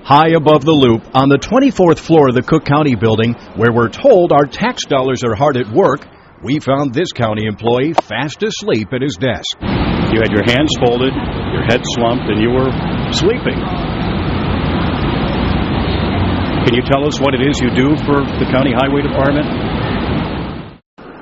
High above the loop, on the 24th floor of the Cook County building, where we're told our tax dollars are hard at work, we found this county employee fast asleep at his desk. You had your hands folded, your head slumped, and you were sleeping. Can you tell us what it is you do for the County Highway Department?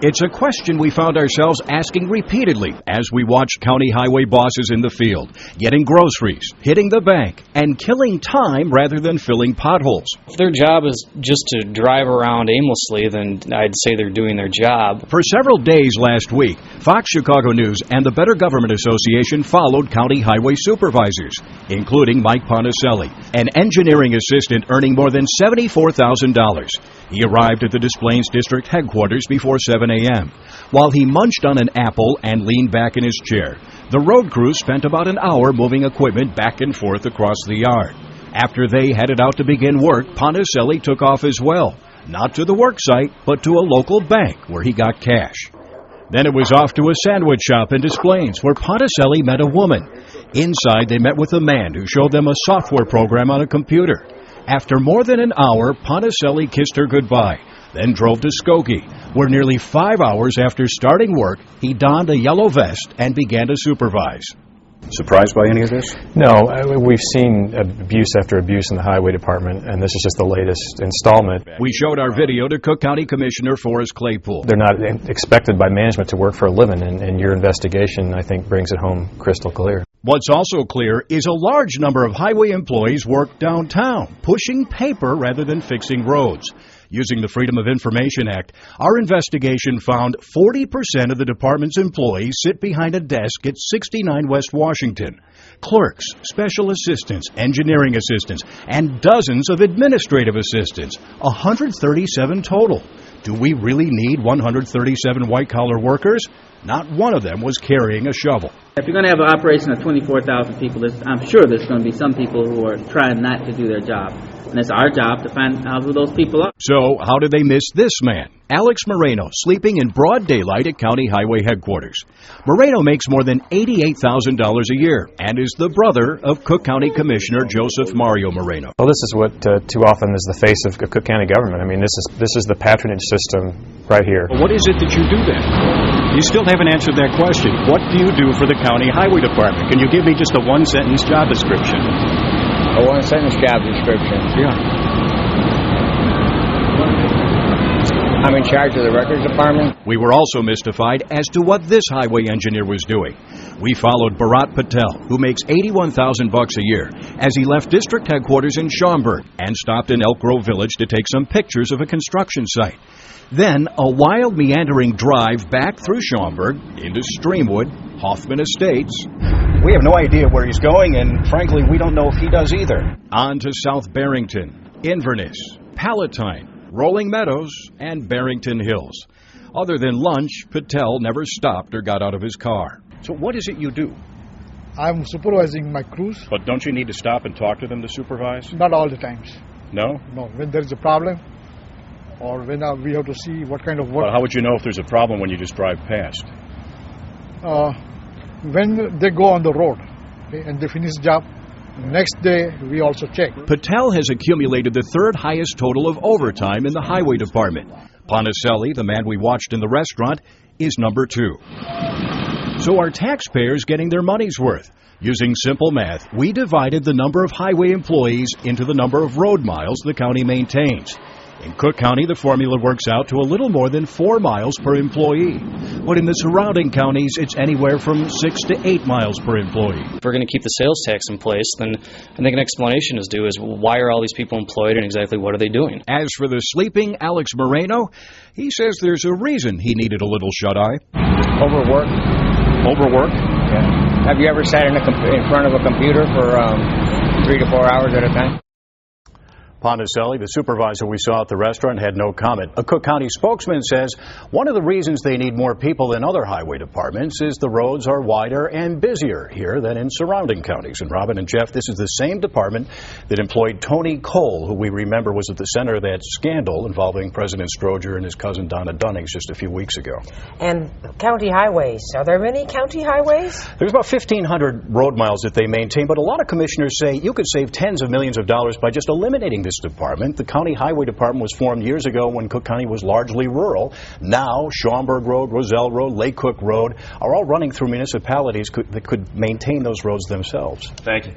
It's a question we found ourselves asking repeatedly as we watched county highway bosses in the field, getting groceries, hitting the bank, and killing time rather than filling potholes. If their job is just to drive around aimlessly, then I'd say they're doing their job. For several days last week, Fox Chicago News and the Better Government Association followed county highway supervisors, including Mike Ponticelli, an engineering assistant earning more than $74,000. He arrived at the Des Plaines District headquarters before 7 a.m. While he munched on an apple and leaned back in his chair, the road crew spent about an hour moving equipment back and forth across the yard. After they headed out to begin work, Ponticelli took off as well, not to the work site, but to a local bank where he got cash. Then it was off to a sandwich shop in Des Plaines where Ponticelli met a woman. Inside, they met with a man who showed them a software program on a computer. After more than an hour, Ponticelli kissed her goodbye, then drove to Skokie, where nearly 5 hours after starting work, he donned a yellow vest and began to supervise. Surprised by any of this? No, we've seen abuse after abuse in the Highway Department, and this is just the latest installment. We showed our video to Cook County Commissioner Forrest Claypool. They're not expected by management to work for a living, and your investigation, I think, brings it home crystal clear. What's also clear is a large number of highway employees work downtown, pushing paper rather than fixing roads. Using the Freedom of Information Act, our investigation found 40% of the department's employees sit behind a desk at 69 West Washington. Clerks, special assistants, engineering assistants, and dozens of administrative assistants, 137 total. Do we really need 137 white-collar workers? Not one of them was carrying a shovel. If you're going to have an operation of 24,000 people, I'm sure there's going to be some people who are trying not to do their job. And it's our job to find out who those people are. So, how did they miss this man? Alex Moreno, sleeping in broad daylight at County Highway headquarters. Moreno makes more than $88,000 a year and is the brother of Cook County Commissioner Joseph Mario Moreno. Well, this is what too often is the face of Cook County government. I mean, this is the patronage system right here. Well, what is it that you do then? You still haven't answered that question. What do you do for the County Highway Department? Can you give me just a one-sentence job description? A one-sentence job description? Yeah. I'm in charge of the records department. We were also mystified as to what this highway engineer was doing. We followed Bharat Patel, who makes $81,000 a year, as he left district headquarters in Schaumburg and stopped in Elk Grove Village to take some pictures of a construction site. Then a wild meandering drive back through Schaumburg into Streamwood, Hoffman Estates. We have no idea where he's going, and frankly, we don't know if he does either. On to South Barrington, Inverness, Palatine, Rolling Meadows, and Barrington Hills. Other than lunch, Patel never stopped or got out of his car. So what is it you do? I'm supervising my crews. But don't you need to stop and talk to them to supervise? Not all the times. No? No, when there is a problem or when we have to see what kind of work. Well, how would you know if there's a problem when you just drive past? When they go on the road, okay, and they finish the job, next day we also check. Patel has accumulated the third highest total of overtime in the highway department. Ponticelli, the man we watched in the restaurant, is number 2. So are taxpayers getting their money's worth? Using simple math, we divided the number of highway employees into the number of road miles the county maintains. In Cook County, the formula works out to a little more than 4 miles per employee. But in the surrounding counties, it's anywhere from 6 to 8 miles per employee. If we're going to keep the sales tax in place, then I think an explanation is due is why are all these people employed and exactly what are they doing? As for the sleeping Alex Moreno, he says there's a reason he needed a little shut-eye. Overwork. Overwork? Yeah. Have you ever sat in front of a computer for 3 to 4 hours at a time? Ponticelli, the supervisor we saw at the restaurant, had no comment. A Cook County spokesman says one of the reasons they need more people than other highway departments is the roads are wider and busier here than in surrounding counties. And Robin and Jeff, this is the same department that employed Tony Cole, who we remember was at the center of that scandal involving President Stroger and his cousin Donna Dunnings just a few weeks ago. And county highways, are there many county highways? There's about 1,500 road miles that they maintain, but a lot of commissioners say you could save tens of millions of dollars by just eliminating this department. The County Highway Department was formed years ago when Cook County was largely rural. Now, Schaumburg Road, Roselle Road, Lake Cook Road are all running through municipalities that could maintain those roads themselves. Thank you.